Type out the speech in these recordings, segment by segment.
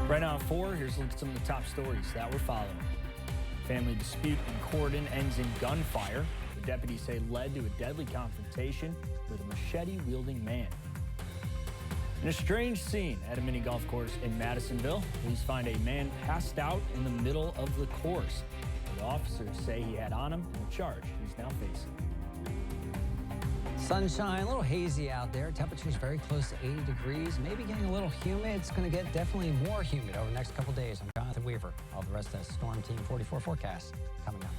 Right now at 4, here's a look at some of the top stories that we're following. Family dispute in Cordon ends in gunfire. The deputies say led to a deadly confrontation with a machete-wielding man. In a strange scene at a mini golf course in Madisonville, police find a man passed out in the middle of the course. The officers say he had on him and the charge he's now facing. Sunshine, a little hazy out there. Temperatures very close to 80 degrees. Maybe getting a little humid. It's going to get definitely more humid over the next couple days. I'm Jonathan Weaver. All the rest of the Storm Team 44 forecast coming up.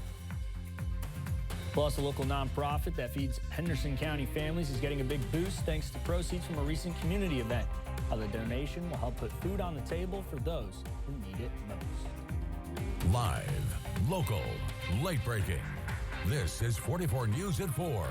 Plus, a local nonprofit that feeds Henderson County families is getting a big boost thanks to proceeds from a recent community event. How the donation will help put food on the table for those who need it most. Live, local, late breaking. This is 44 News at 4.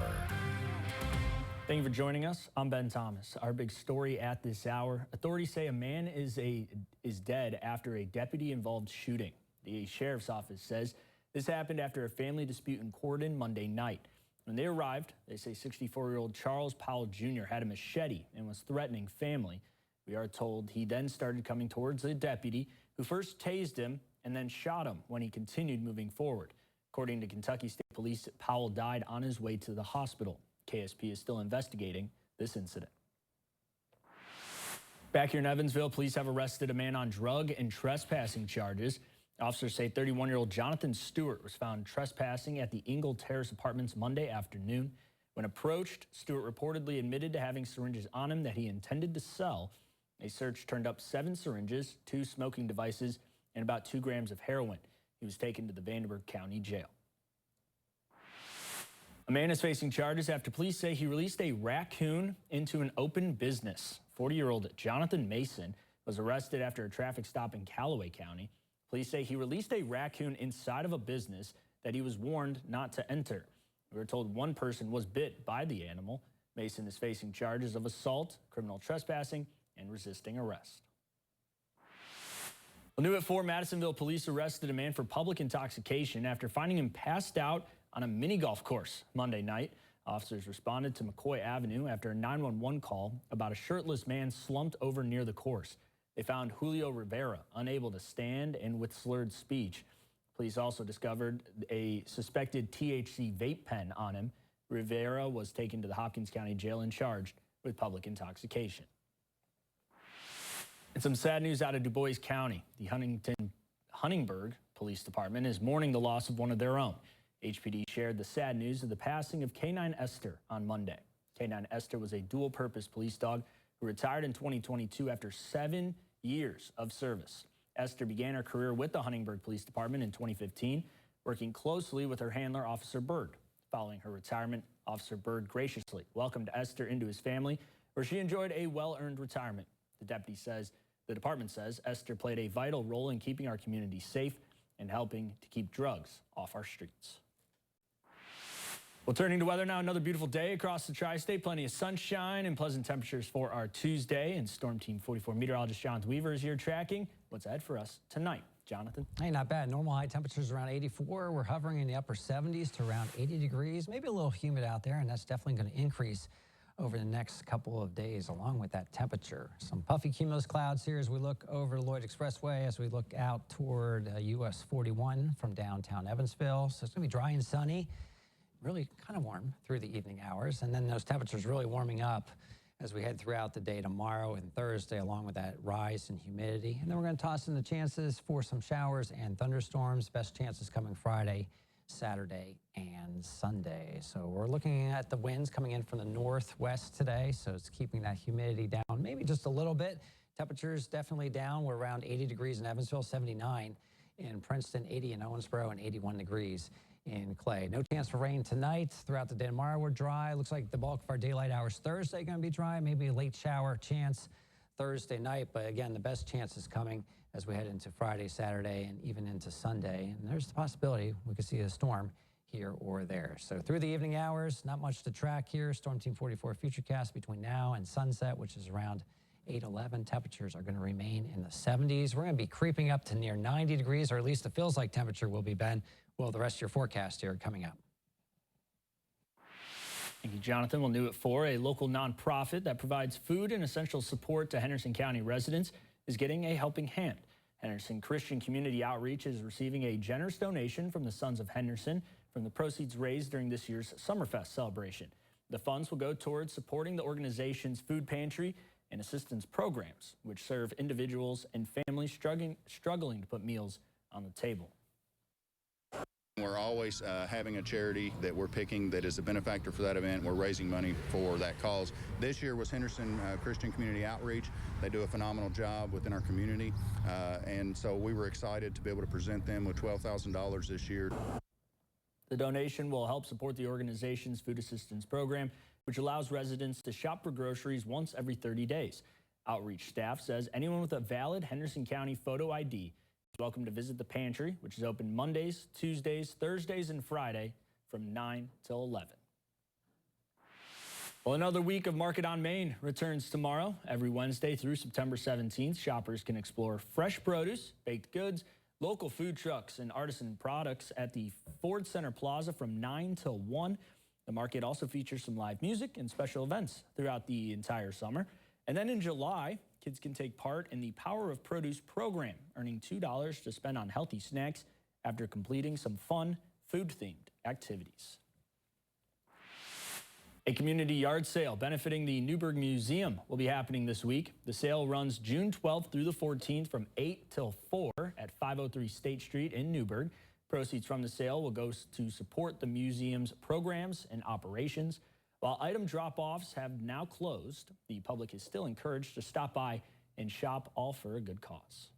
Thank you for joining us. I'm Ben Thomas. Our big story at this hour. Authorities say a man is dead after a deputy-involved shooting. The sheriff's office says this happened after a family dispute in Cordon Monday night. When they arrived, they say 64-year-old Charles Powell Jr. had a machete and was threatening family. We are told he then started coming towards the deputy, who first tased him and then shot him when he continued moving forward. According to Kentucky State Police, Powell died on his way to the hospital. KSP is still investigating this incident. Back here in Evansville, police have arrested a man on drug and trespassing charges. Officers say 31-year-old Jonathan Stewart was found trespassing at the Ingle Terrace Apartments Monday afternoon. When approached, Stewart reportedly admitted to having syringes on him that he intended to sell. A search turned up 7 syringes, 2 smoking devices, and about 2 grams of heroin. He was taken to the Vanderburgh County Jail. A man is facing charges after police say he released a raccoon into an open business. 40-year-old Jonathan Mason was arrested after a traffic stop in Callaway County. Police say he released a raccoon inside of a business that he was warned not to enter. We were told one person was bit by the animal. Mason is facing charges of assault, criminal trespassing, and resisting arrest. Well, new at 4, Madisonville police arrested a man for public intoxication after finding him passed out on a mini golf course Monday night. Officers responded to McCoy Avenue after a 911 call about a shirtless man slumped over near the course. They found Julio Rivera unable to stand and with slurred speech. Police also discovered a suspected THC vape pen on him. Rivera was taken to the Hopkins County Jail and charged with public intoxication. And some sad news out of Du Bois County. The Huntingburg Police Department is mourning the loss of one of their own. HPD shared the sad news of the passing of K9 Esther on Monday. K9 Esther was a dual-purpose police dog who retired in 2022 after 7 years of service. Esther began her career with the Huntingburg Police Department in 2015, working closely with her handler, Officer Bird. Following her retirement, Officer Bird graciously welcomed Esther into his family, where she enjoyed a well-earned retirement. The department says Esther played a vital role in keeping our community safe and helping to keep drugs off our streets. Well, turning to weather now, another beautiful day across the tri-state. Plenty of sunshine and pleasant temperatures for our Tuesday. And Storm Team 44 meteorologist Jonathan Weaver is here tracking what's ahead for us tonight. Jonathan? Hey, not bad. Normal high temperatures around 84. We're hovering in the upper 70s to around 80 degrees. Maybe a little humid out there, and that's definitely going to increase over the next couple of days along with that temperature. Some puffy cumulus clouds here as we look over the Lloyd Expressway, as we look out toward US 41 from downtown Evansville. So it's going to be dry and sunny. Really kind of warm through the evening hours, and then those temperatures really warming up as we head throughout the day tomorrow and Thursday, along with that rise in humidity. And then we're going to toss in the chances for some showers and thunderstorms. Best chances coming Friday, Saturday, and Sunday. So we're looking at the winds coming in from the northwest today, so it's keeping that humidity down maybe just a little bit. Temperatures definitely down. We're around 80 degrees in Evansville, 79 in Princeton, 80 in Owensboro, and 81 degrees in Clay. No chance for rain tonight. Throughout the day tomorrow, we're dry. Looks like the bulk of our daylight hours Thursday going to be dry. Maybe a late shower chance Thursday night. But again, the best chance is coming as we head into Friday, Saturday, and even into Sunday. And there's the possibility we could see a storm here or there. So through the evening hours, not much to track here. Storm Team 44 Futurecast between now and sunset, which is around 8:11. Temperatures are going to remain in the 70s. We're going to be creeping up to near 90 degrees, or at least it feels like temperature will be, Ben. Well, the rest of your forecast here coming up. Thank you, Jonathan. Well, new at 4, a local nonprofit that provides food and essential support to Henderson County residents is getting a helping hand. Henderson Christian Community Outreach is receiving a generous donation from the Sons of Henderson from the proceeds raised during this year's Summerfest celebration. The funds will go towards supporting the organization's food pantry and assistance programs, which serve individuals and families struggling to put meals on the table. We're always having a charity that we're picking that is a benefactor for that event. We're raising money for that cause. This year was Henderson Christian Community Outreach. They do a phenomenal job within our community, and so we were excited to be able to present them with $12,000 this year. The donation will help support the organization's food assistance program, which allows residents to shop for groceries once every 30 days. Outreach staff says anyone with a valid Henderson County photo ID is welcome to visit the pantry, which is open Mondays, Tuesdays, Thursdays, and Friday from 9 till 11. Well, another week of Market on Main returns tomorrow. Every Wednesday through September 17th, shoppers can explore fresh produce, baked goods, local food trucks, and artisan products at the Ford Center Plaza from 9 till 1. The market also features some live music and special events throughout the entire summer. And then in July, kids can take part in the Power of Produce program, earning $2 to spend on healthy snacks after completing some fun food-themed activities. A community yard sale benefiting the Newburgh Museum will be happening this week. The sale runs June 12th through the 14th from 8 till 4 at 503 State Street in Newburgh. Proceeds from the sale will go to support the museum's programs and operations. While item drop-offs have now closed, the public is still encouraged to stop by and shop, all for a good cause.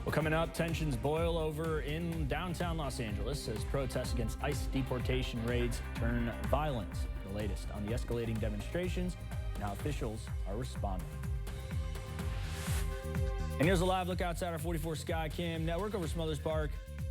Well, coming up, tensions boil over in downtown Los Angeles as protests against ICE deportation raids turn violent. The latest on the escalating demonstrations and how officials are responding. And here's a live look outside our 44 Skycam network over Smothers Park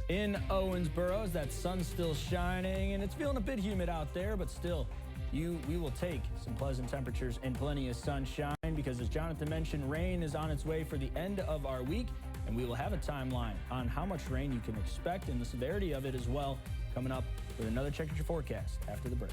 in Owensboro as that sun's still shining and it's feeling a bit humid out there, but still, we will take some pleasant temperatures and plenty of sunshine because, as Jonathan mentioned, rain is on its way for the end of our week, and we will have a timeline on how much rain you can expect and the severity of it as well coming up with another Check Your Forecast after the break.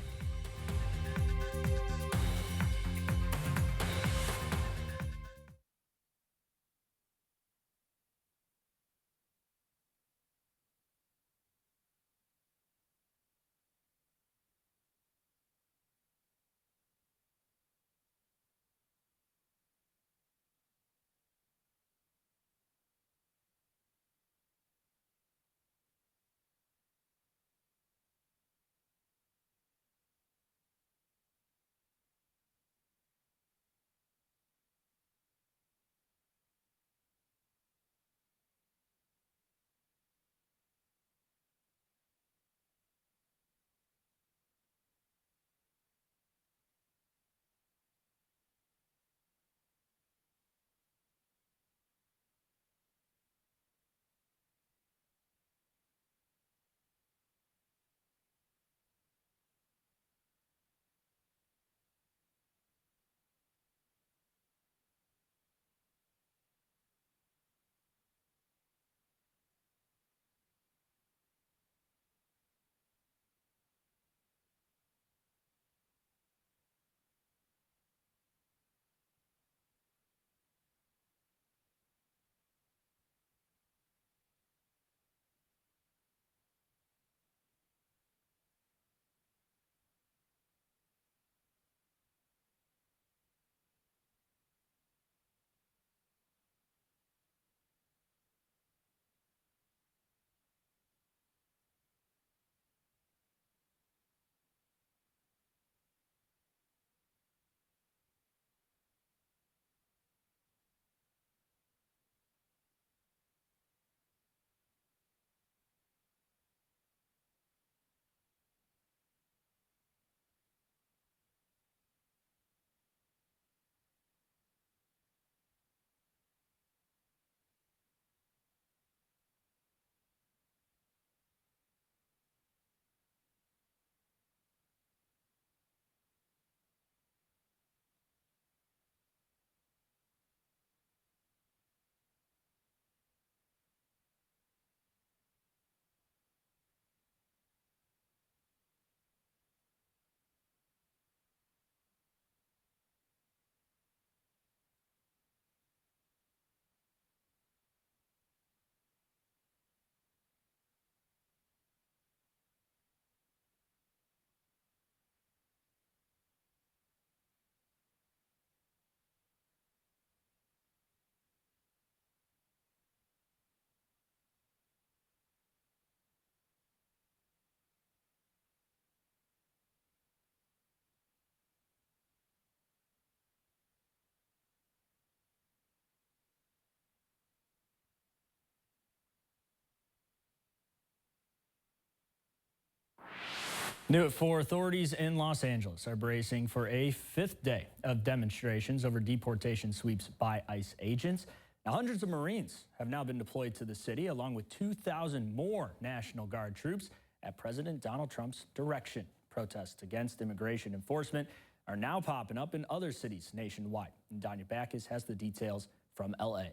New at 4, authorities in Los Angeles are bracing for a 5th day of demonstrations over deportation sweeps by ICE agents. Now, hundreds of Marines have now been deployed to the city, along with 2,000 more National Guard troops at President Donald Trump's direction. Protests against immigration enforcement are now popping up in other cities nationwide. And Danya Backus has the details from L.A.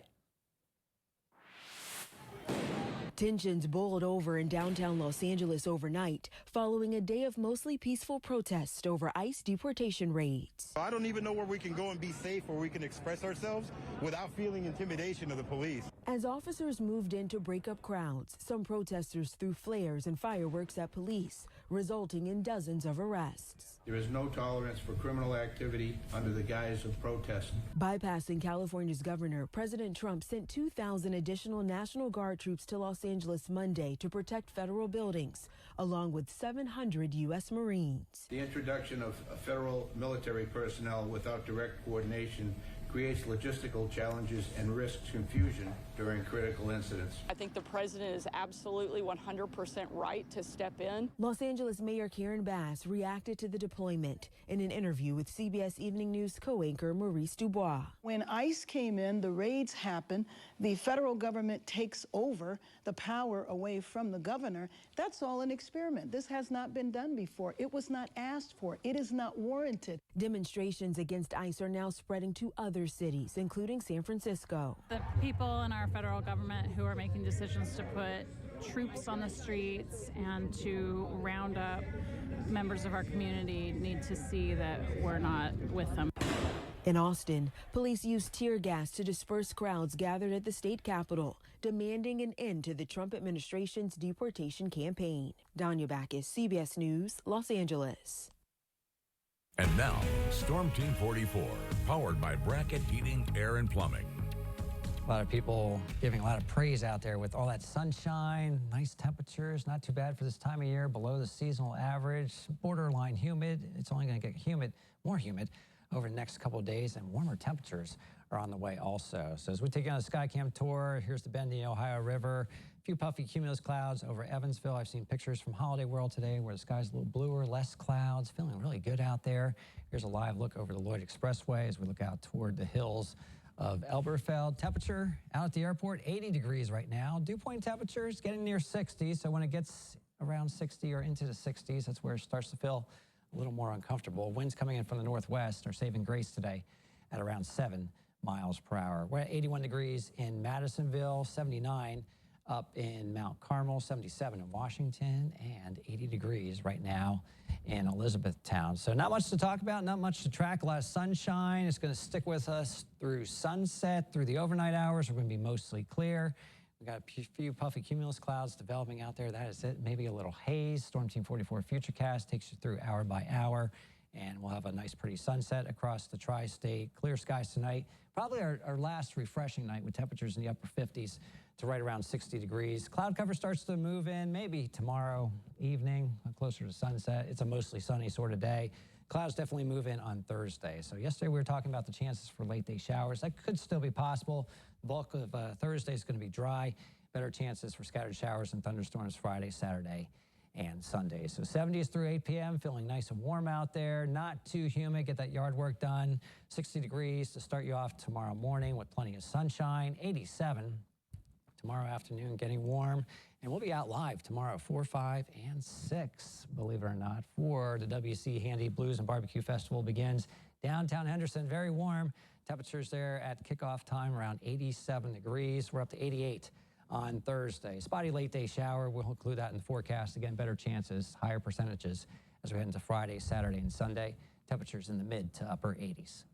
Tensions boiled over in downtown Los Angeles overnight following a day of mostly peaceful protests over ICE deportation raids. I don't even know where we can go and be safe, where we can express ourselves without feeling intimidation of the police. As officers moved in to break up crowds, some protesters threw flares and fireworks at police, resulting in dozens of arrests. There is no tolerance for criminal activity under the guise of protest. Bypassing California's governor, President Trump sent 2,000 additional National Guard troops to Los Angeles Monday to protect federal buildings, along with 700 U.S. Marines. The introduction of federal military personnel without direct coordination creates logistical challenges and risks confusion during critical incidents. I think the president is absolutely 100% right to step in. Los Angeles Mayor Karen Bass reacted to the deployment in an interview with CBS Evening News co-anchor Maurice Dubois. When ICE came in, the raids happen, the federal government takes over the power away from the governor. That's all an experiment. This has not been done before. It was not asked for. It is not warranted. Demonstrations against ICE are now spreading to other cities, including San Francisco. The people in our federal government who are making decisions to put troops on the streets and to round up members of our community need to see that we're not with them. In Austin, police used tear gas to disperse crowds gathered at the state capitol, demanding an end to the Trump administration's deportation campaign. Danya Backus, CBS News, Los Angeles. And now, Storm Team 44, powered by Bracket Heating, Air, and Plumbing. A lot of people giving a lot of praise out there with all that sunshine, nice temperatures, not too bad for this time of year, below the seasonal average, borderline humid. It's only going to get more humid over the next couple of days, and warmer temperatures are on the way also. So as we take you on a Skycam tour, here's the bend in the Ohio River. A few puffy cumulus clouds over Evansville. I've seen pictures from Holiday World today where the sky's a little bluer, less clouds, feeling really good out there. Here's a live look over the Lloyd Expressway as we look out toward the hills of Elberfeld. Temperature out at the airport, 80 degrees right now. Dew point temperatures getting near 60, so when it gets around 60 or into the 60s, that's where it starts to feel a little more uncomfortable. Winds coming in from the northwest are saving grace today at around 7 miles per hour. We're at 81 degrees in Madisonville, 79 up in Mount Carmel, 77 in Washington, and 80 degrees right now in Elizabethtown. So not much to talk about, not much to track. A lot of sunshine. It's going to stick with us through sunset, through the overnight hours. We're going to be mostly clear. We've got a few puffy cumulus clouds developing out there. That is it. Maybe a little haze. Storm Team 44 Futurecast takes you through hour by hour. And we'll have a nice, pretty sunset across the tri-state. Clear skies tonight. Probably our last refreshing night with temperatures in the upper 50s to right around 60 degrees. Cloud cover starts to move in maybe tomorrow evening, closer to sunset. It's a mostly sunny sort of day. Clouds definitely move in on Thursday. So yesterday we were talking about the chances for late day showers. That could still be possible. The bulk of Thursday is going to be dry. Better chances for scattered showers and thunderstorms Friday, Saturday, and Sunday. So 70s through 8 p.m., feeling nice and warm out there, not too humid, get that yard work done. 60 degrees to start you off tomorrow morning with plenty of sunshine. 87 tomorrow afternoon, getting warm. And we'll be out live tomorrow, 4, 5, and 6, believe it or not, for the WC Handy Blues and Barbecue Festival begins downtown Henderson. Very warm. Temperatures there at kickoff time around 87 degrees. We're up to 88 on Thursday. Spotty late day shower. We'll include that in the forecast. Again, better chances, higher percentages as we head into Friday, Saturday, and Sunday. Temperatures in the mid to upper 80s.